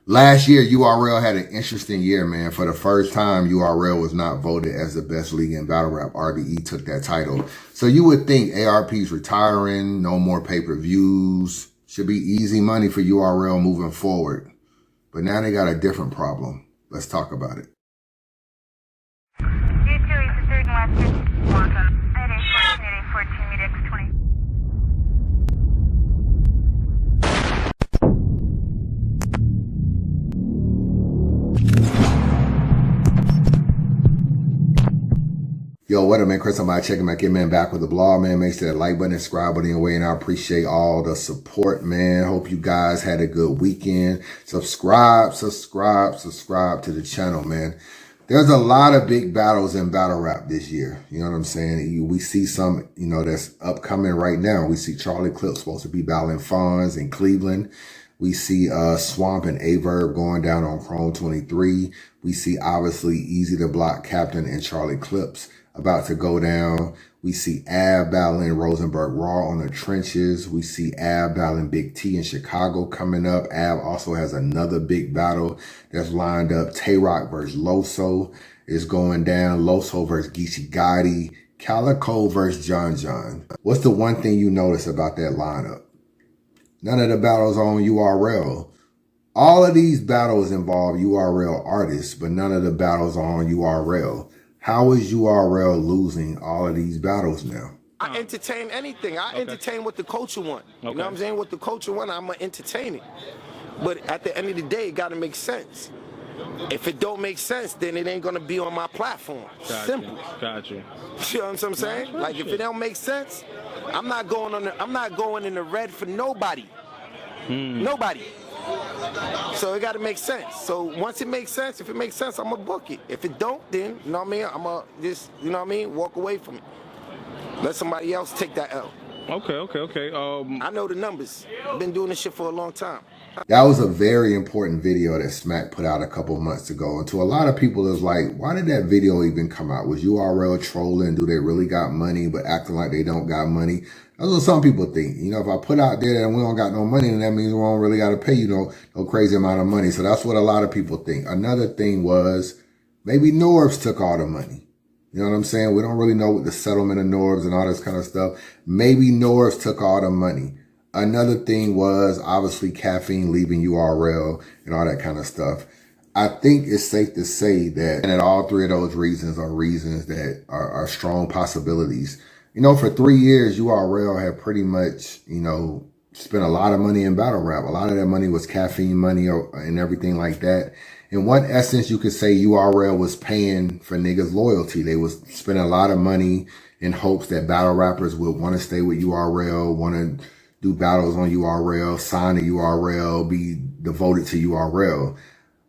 Last year, URL had an interesting year, man. For the first time, URL was not voted as the best league in battle rap. RBE took that title. So you would think ARP's retiring, no more pay-per-views, should be easy money for URL moving forward. But now they got a different problem. Let's talk about it. U2 is the third and western. Welcome. At A14, meet X20. Yo, what up, man? Chris, I'm out checking back in, man. Back with the blog, man. Make sure that like button and subscribe button away, and I appreciate all the support, man. Hope you guys had a good weekend. Subscribe to the channel, man. There's a lot of big battles in battle rap this year. You know what I'm saying? We see some, that's upcoming right now. We see Charlie Clips supposed to be battling Fonz in Cleveland. We see Swamp and Averb going down on Chrome 23. We see, obviously, Easy to Block Captain and Charlie Clips about to go down. We see Ab battling Rosenberg Raw on the Trenches. We see Ab battling Big T in Chicago coming up. Ab also has another big battle that's lined up. Tay-Rock versus Loso is going down. Loso versus Geechee Gotti. Calico versus John John. What's the one thing you notice about that lineup? None of the battles are on URL. All of these battles involve URL artists, but none of the battles are on URL. How is URL losing all of these battles now? I entertain anything. I entertain what the culture want. You know what I'm saying? What the culture want, I'm going to entertain it. But at the end of the day, it got to make sense. If it don't make sense, then it ain't going to be on my platform. Simple. Gotcha. You know what I'm saying? Like, if it don't make sense, I'm not going in the red for nobody. Nobody. So it got to make sense. So once it makes sense, if it makes sense, I'm going to book it. If it don't, then, you know what I mean, I'm going to just, walk away from it. Let somebody else take that L. Okay. I know the numbers. I've been doing this shit for a long time. That was a very important video that Smack put out a couple months ago. And to a lot of people, it's like, why did that video even come out? Was URL trolling? Do they really got money but acting like they don't got money? That's what some people think. If I put out there that we don't got no money, then that means we don't really got to pay you no crazy amount of money. So that's what a lot of people think. Another thing was maybe Norbs took all the money. You know what I'm saying? We don't really know what the settlement of Norbs and all this kind of stuff. Maybe Norbs took all the money. Another thing was obviously Caffeine leaving URL and all that kind of stuff. I think it's safe to say that all three of those reasons are reasons that are strong possibilities. For 3 years, URL had pretty much, spent a lot of money in battle rap. A lot of that money was Caffeine money and everything like that. In one essence, you could say URL was paying for niggas' loyalty. They was spending a lot of money in hopes that battle rappers would want to stay with URL, want to do battles on URL, sign to URL, be devoted to URL.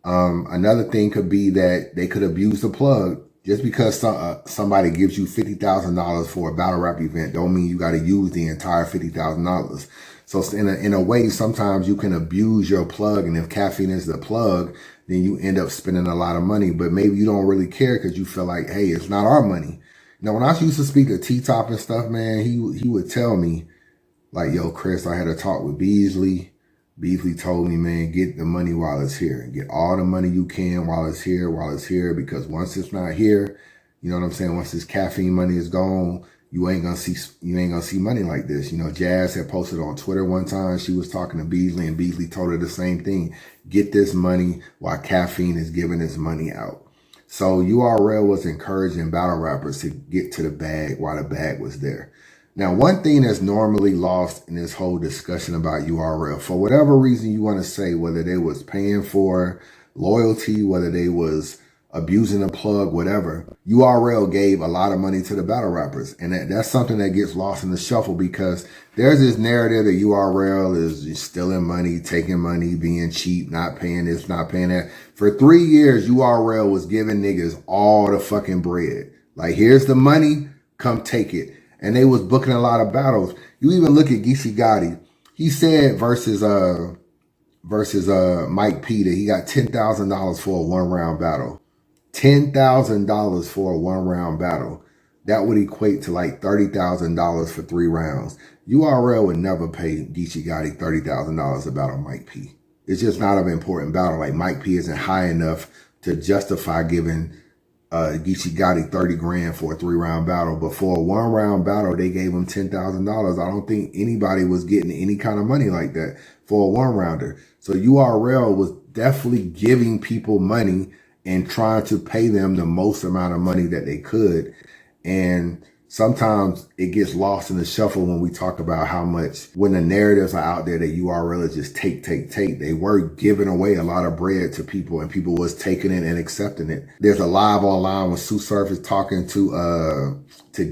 Another thing could be that they could abuse the plug. Just because somebody gives you $50,000 for a battle rap event don't mean you got to use the entire $50,000. So in a way, sometimes you can abuse your plug, and if Caffeine is the plug, then you end up spending a lot of money. But maybe you don't really care because you feel like, hey, it's not our money. When I used to speak to T-Top and stuff, man, he would tell me, like, yo, Chris, I had a talk with Beasley. Beasley told me, man, get the money while it's here. Get all the money you can while it's here, because once it's not here, you know what I'm saying? Once this Caffeine money is gone, you ain't gonna see money like this. Jazz had posted on Twitter one time. She was talking to Beasley, and Beasley told her the same thing. Get this money while Caffeine is giving his money out. So URL was encouraging battle rappers to get to the bag while the bag was there. Now, one thing that's normally lost in this whole discussion about URL, for whatever reason you want to say, whether they was paying for loyalty, whether they was abusing the plug, whatever, URL gave a lot of money to the battle rappers. And that's something that gets lost in the shuffle, because there's this narrative that URL is stealing money, taking money, being cheap, not paying this, not paying that. For 3 years, URL was giving niggas all the fucking bread. Like, here's the money, come take it. And they was booking a lot of battles. You even look at Geechee Gotti. He said versus Mike P that he got $10,000 for a 1-round battle. $10,000 for a 1-round battle. That would equate to like $30,000 for 3 rounds. URL would never pay Geechee Gotti $30,000 to battle Mike P. It's just not an important battle. Like Mike P isn't high enough to justify giving Geechee Gotti 30 grand for a 3-round battle. But for a 1-round battle, they gave him $10,000. I don't think anybody was getting any kind of money like that for a 1-rounder. So URL was definitely giving people money and trying to pay them the most amount of money that they could. And sometimes it gets lost in the shuffle when we talk about how much, when the narratives are out there that URL is just take. They were giving away a lot of bread to people, and people was taking it and accepting it. There's a live online with Sue Surface talking to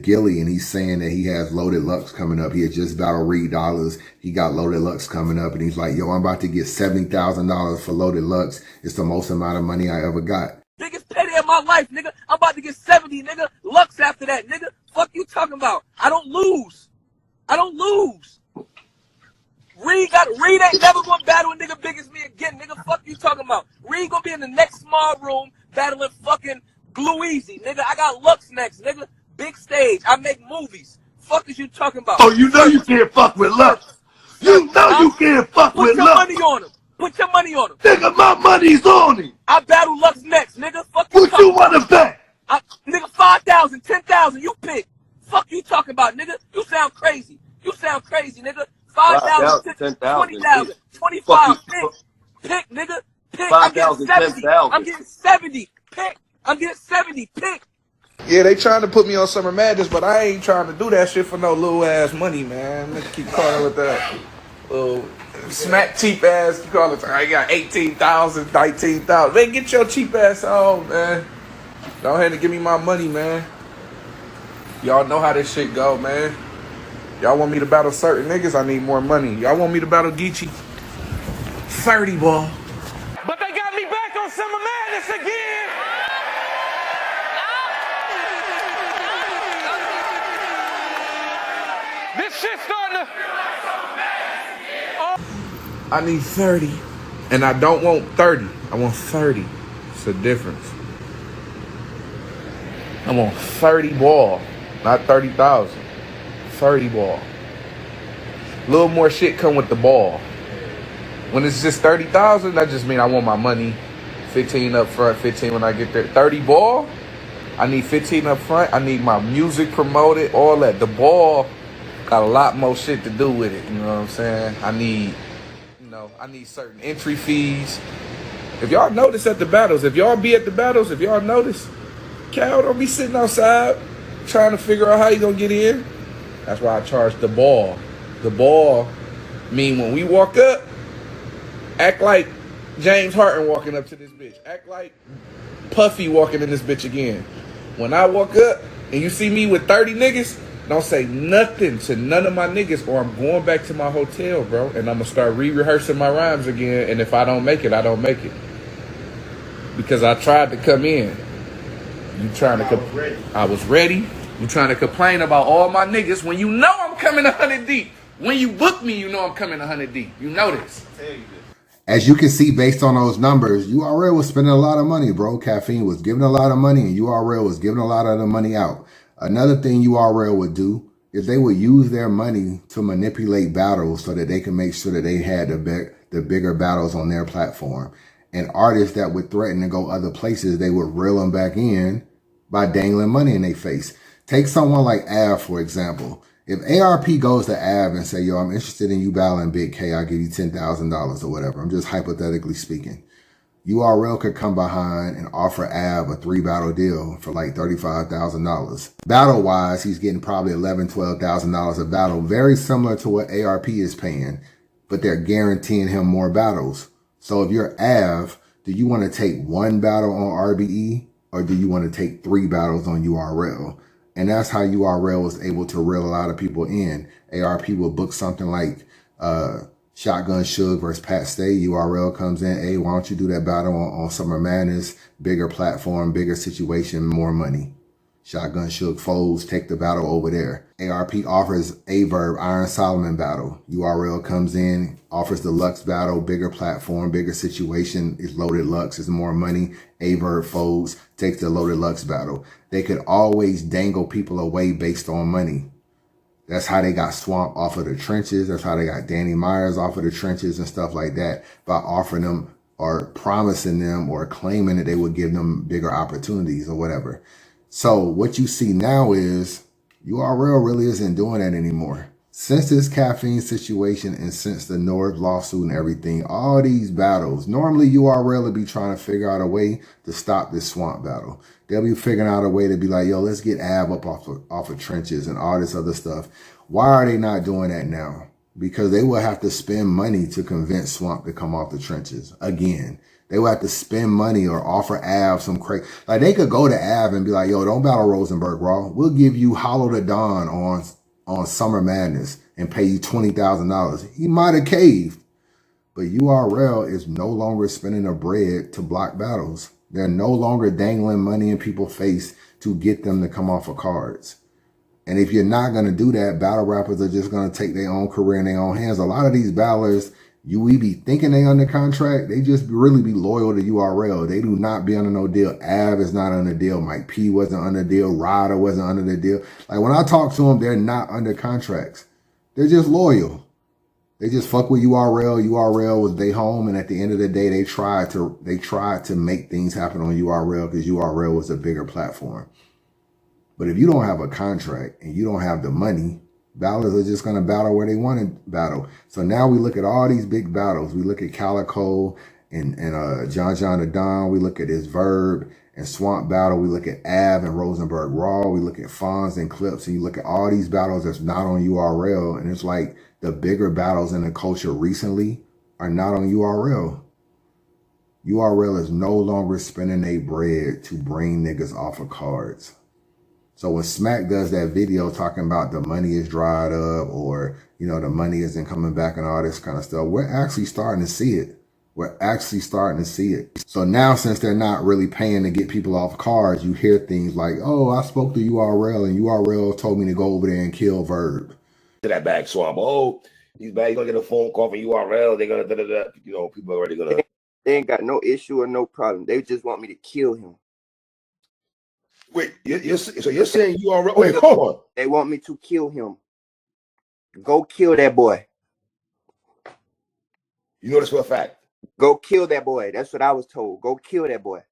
Gilly, and he's saying that he has Loaded Lux coming up. He had just battled Reed Dollars. He got Loaded Lux coming up, and he's like, yo, I'm about to get $70,000 for Loaded Lux. It's the most amount of money I ever got. Biggest payday of my life, nigga. I'm about to get 70, nigga. Lux after that, nigga. Fuck you talking about? I don't lose. Reed ain't never gonna battle a nigga big as me again, nigga. Fuck you talking about? Reed gonna be in the next small room battling fucking Glue Easy, nigga. I got Lux next, nigga. Big stage. I make movies. Fuck is you talking about? Oh, you know you can't fuck with Lux. You know you can't fuck with Lux. Put your money on him. Put your money on him. Nigga, my money's on him. I battle Lux next, nigga. Fuck you. What you wanna bet? Nigga, 5,000, 10,000, you pick. Fuck you talking about, nigga. You sound crazy, nigga. 5,000, 10,000, 20,000, 25, pick, nigga. Pick. I'm getting 70. I'm getting 70. Pick. I'm getting 70. Pick. Yeah, they trying to put me on Summer Madness, but I ain't trying to do that shit for no little ass money, man. Let's keep calling with that little smack cheap ass. You call it? I got 18,000, 19,000. Man, get your cheap ass on, man. Go ahead and give me my money, man. Y'all know how this shit go, man. Y'all want me to battle certain niggas? I need more money. Y'all want me to battle Geechee? 30 ball. But they got me back on Summer Madness again. This shit starting to... I need 30. And I don't want 30. I want 30. It's a difference. I want 30 ball. Not 30,000. 30 ball. A little more shit come with the ball. When it's just 30,000, that just mean I want my money. 15 up front, 15 when I get there. 30 ball, I need 15 up front. I need my music promoted, all that. The ball got a lot more shit to do with it. You know what I'm saying? I need certain entry fees. If y'all notice at the battles, if y'all be at the battles, if y'all notice, Cal don't be sitting outside trying to figure out how you gonna get in. That's why I charge the ball. The ball mean when we walk up, act like James Harden walking up to this bitch. Act like Puffy walking in this bitch again. When I walk up and you see me with 30 niggas, don't say nothing to none of my niggas or I'm going back to my hotel, bro. And I'm gonna start re-rehearsing my rhymes again. And if I don't make it, I don't make it. Because I tried to come in. I was ready. You trying to complain about all my niggas when you know I'm coming 100 deep. When you book me, you know I'm coming 100 deep. You know this. As you can see, based on those numbers, URL was spending a lot of money, bro. Caffeine was giving a lot of money, and URL was giving a lot of the money out. Another thing URL would do is they would use their money to manipulate battles so that they can make sure that they had the bigger battles on their platform. And artists that would threaten to go other places, they would reel them back in by dangling money in their face. Take someone like Av, for example. If ARP goes to Av and say, yo, I'm interested in you battling Big K, I'll give you $10,000 or whatever. I'm just hypothetically speaking. URL could come behind and offer Av a 3-battle deal for like $35,000. Battle-wise, he's getting probably $11,000, $12,000 a battle, very similar to what ARP is paying, but they're guaranteeing him more battles. So if you're Av, do you want to take 1 battle on RBE or do you want to take 3 battles on URL? And that's how URL was able to reel a lot of people in. ARP will book something like Shotgun Suge versus Pat Stay. URL comes in, hey, why don't you do that battle on Summer Madness? Bigger platform, bigger situation, more money. Shotgun Suge folds, take the battle over there. ARP offers Averb, Iron Solomon battle. URL comes in, offers the Lux battle, bigger platform, bigger situation. It's Loaded Lux, it's more money. Averb folds, takes the Loaded Lux battle. They could always dangle people away based on money. That's how they got Swamp off of the trenches. That's how they got Danny Myers off of the trenches and stuff like that, by offering them or promising them or claiming that they would give them bigger opportunities or whatever. So what you see now is URL really isn't doing that anymore. Since this caffeine situation and since the North lawsuit and everything, all these battles, normally URL would be trying to figure out a way to stop this Swamp battle. They'll be figuring out a way to be like, yo, let's get Av up off of trenches and all this other stuff. Why are they not doing that now? Because they will have to spend money to convince Swamp to come off the trenches again. They will have to spend money or offer Av some crazy. Like, they could go to Av and be like, yo, don't battle Rosenberg Raw. We'll give you Hollow the Dawn on Summer Madness and pay you $20,000. He might have caved, but URL is no longer spending the bread to block battles. They're no longer dangling money in people's face to get them to come off of cards. And if you're not going to do that, battle rappers are just going to take their own career in their own hands. A lot of these battlers, we be thinking they under contract. They just really be loyal to URL. They do not be under no deal. Av is not under deal. Mike P wasn't under deal. Ryder wasn't under the deal. Like, when I talk to them, they're not under contracts. They're just loyal. They just fuck with URL. URL was their home, and at the end of the day, they tried to make things happen on URL because URL was a bigger platform. But if you don't have a contract and you don't have the money, battlers are just going to battle where they want to battle. So now we look at all these big battles. We look at Calico and John the Don. We look at his Verb and Swamp battle. We look at Av and Rosenberg Raw. We look at Fonz and Clips. And you look at all these battles that's not on URL. And it's like the bigger battles in the culture recently are not on URL. URL is no longer spending their bread to bring niggas off of cards. So when Smack does that video talking about the money is dried up, or, you know, the money isn't coming back and all this kind of stuff, we're actually starting to see it. We're actually starting to see it. So now, since they're not really paying to get people off cards, you hear things like, oh, I spoke to URL and URL told me to go over there and kill Verb. To that bag Swamp. Oh, these bags gonna get a phone call from URL. They're gonna da-da-da. You know, people are already gonna. They ain't got no issue or no problem. They just want me to kill him. Wait, so you're saying URL? Wait, hold on. They want me to kill him. Go kill that boy. You know this for a fact. Go kill that boy. That's what I was told. Go kill that boy.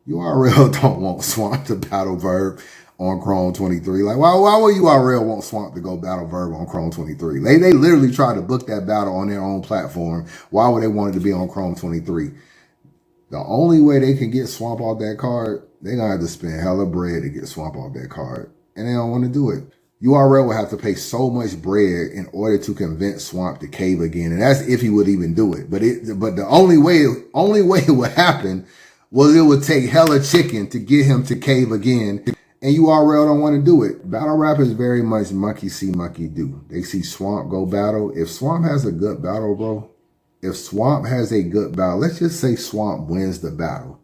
URL don't want Swamp to battle Verb on Chrome 23. Like, why would URL want Swamp to go battle Verb on Chrome 23? They literally tried to book that battle on their own platform. Why would they want it to be on Chrome 23? The only way they can get Swamp off that card, they're going to have to spend hella bread to get Swamp off that card. And they don't want to do it. URL will have to pay so much bread in order to convince Swamp to cave again. And that's if he would even do it. But the only way it would happen was it would take hella chicken to get him to cave again. And URL don't want to do it. Battle rap is very much monkey see, monkey do. They see Swamp go battle. If Swamp has a good battle, bro, if Swamp has a good battle, let's just say Swamp wins the battle.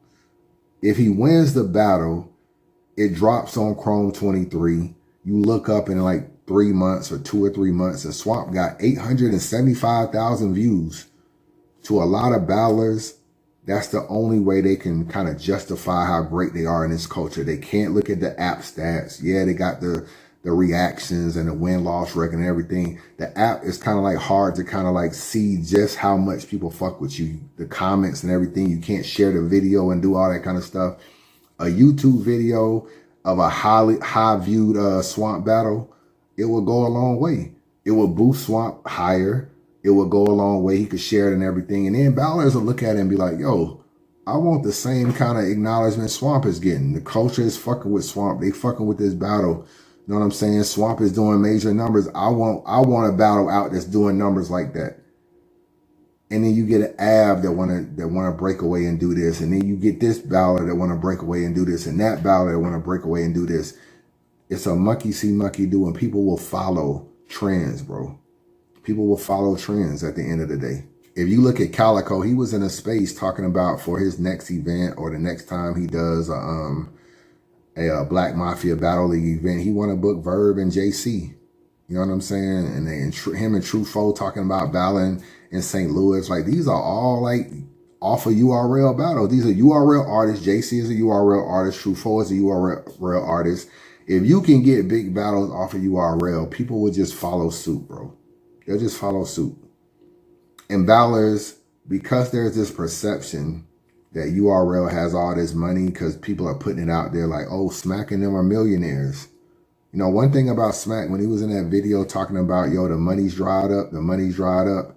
If he wins the battle, it drops on Chrome 23. You look up in like 3 months or 2 or 3 months, and Swamp got 875,000 views. To a lot of battlers, that's the only way they can kind of justify how great they are in this culture. They can't look at the app stats. Yeah, they got the reactions and the win-loss record and everything. The app is kind of like hard to kind of like see just how much people fuck with you. The comments and everything. You can't share the video and do all that kind of stuff. A YouTube video of a high viewed Swamp battle, it will go a long way. It will boost Swamp higher. It will go a long way. He could share it and everything. And then battlers will look at it and be like, yo, I want the same kind of acknowledgement Swamp is getting. The culture is fucking with Swamp. They fucking with this battle. You know what I'm saying? Swamp is doing major numbers. I want a battle out that's doing numbers like that. And then you get an Av that wanna break away and do this. And then you get this battler that wanna break away and do this. And that battler that wanna break away and do this. It's a monkey see, monkey do. And people will follow trends, bro. People will follow trends at the end of the day. If you look at Calico, he was in a space talking about for his next event or the next time he does a Black Mafia Battle League event, he want to book Verb and JC. You know what I'm saying? And him and Truffaut talking about battling in St. Louis. Like, these are all like off of URL battles. These are URL artists. JC is a URL artist. Truffaut is a URL artist. If you can get big battles off of URL, people will just follow suit, bro. They'll just follow suit. And battlers, because there's this perception that URL has all this money because people are putting it out there like, oh, Smack and them are millionaires. You know, one thing about Smack, when he was in that video talking about, yo, the money's dried up,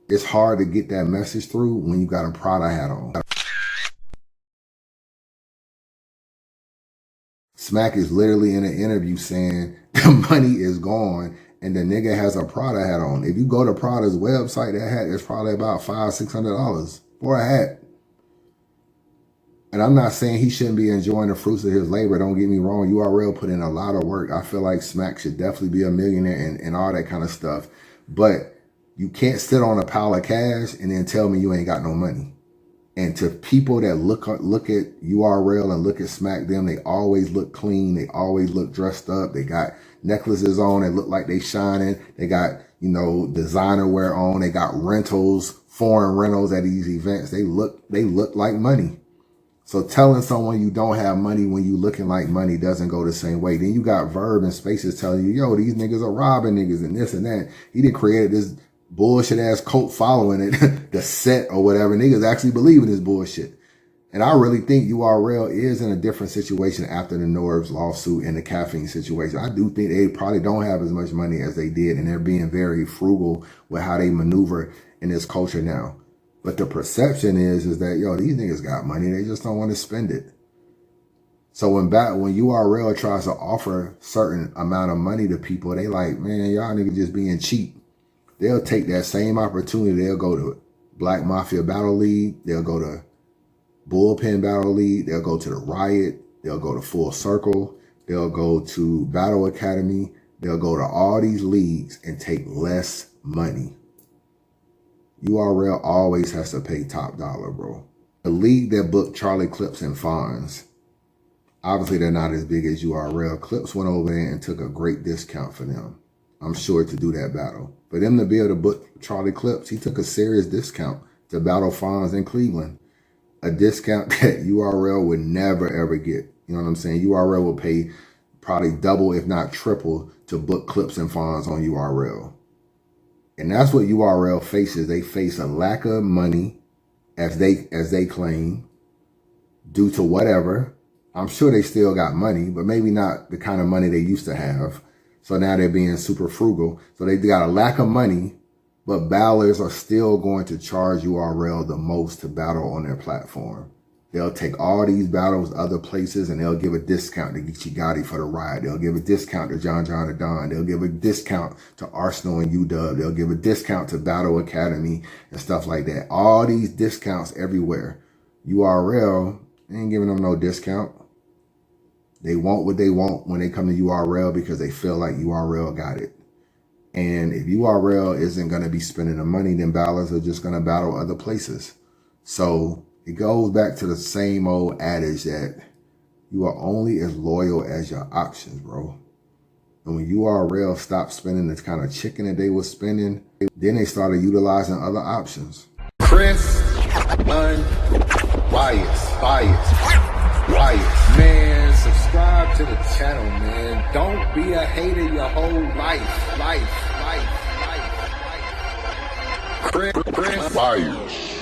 it's hard to get that message through when you got a Prada hat on. Smack is literally in an interview saying the money is gone and the nigga has a Prada hat on. If you go to Prada's website, that hat is probably about $500-600 for a hat. And I'm not saying he shouldn't be enjoying the fruits of his labor. Don't get me wrong. URL put in a lot of work. I feel like Smack should definitely be a millionaire and all that kind of stuff. But you can't sit on a pile of cash and then tell me you ain't got no money. And to people that look at URL and look at Smack them, they always look clean. They always look dressed up. They got necklaces on that look like they shining. They got, you know, designer wear on. They got rentals, foreign rentals at these events. They look like money. So telling someone you don't have money when you looking like money doesn't go the same way. Then you got Verb and Spaces telling you, yo, these niggas are robbing niggas and this and that. He done created this bullshit ass cult following it, the set or whatever. Niggas actually believe in this bullshit. And I really think URL is in a different situation after the Norbs lawsuit and the caffeine situation. I do think they probably don't have as much money as they did, and they're being very frugal with how they maneuver in this culture now. But the perception is that, yo, these niggas got money. They just don't want to spend it. So when URL tries to offer certain amount of money to people, they like, man, y'all niggas just being cheap. They'll take that same opportunity. They'll go to Black Mafia Battle League. They'll go to Bullpen Battle League. They'll go to the Riot. They'll go to Full Circle. They'll go to Battle Academy. They'll go to all these leagues and take less money. URL always has to pay top dollar, bro. The league that booked Charlie Clips and Fonz, obviously they're not as big as URL. Clips went over there and took a great discount for them, I'm sure, to do that battle. For them to be able to book Charlie Clips, he took a serious discount to battle Fonz in Cleveland. A discount that URL would never, ever get. You know what I'm saying? URL will pay probably double, if not triple, to book Clips and Fonz on URL. And that's what URL faces. They face a lack of money, as they claim, due to whatever. I'm sure they still got money, but maybe not the kind of money they used to have. So now they're being super frugal. So they got a lack of money, but battlers are still going to charge URL the most to battle on their platform. They'll take all these battles other places and they'll give a discount to Geechee Gotti for the Riot. They'll give a discount to John the Don. They'll give a discount to Arsenal and UW. They'll give a discount to Battle Academy and stuff like that. All these discounts everywhere. URL ain't giving them no discount. They want what they want when they come to URL because they feel like URL got it. And if URL isn't going to be spending the money, then battlers are just going to battle other places. So it goes back to the same old adage that you are only as loyal as your options, bro. And when URL stopped spending the kind of chicken that they were spending, then they started utilizing other options. Chris, bias. Man, subscribe to the channel, man. Don't be a hater your whole life. Chris Bias.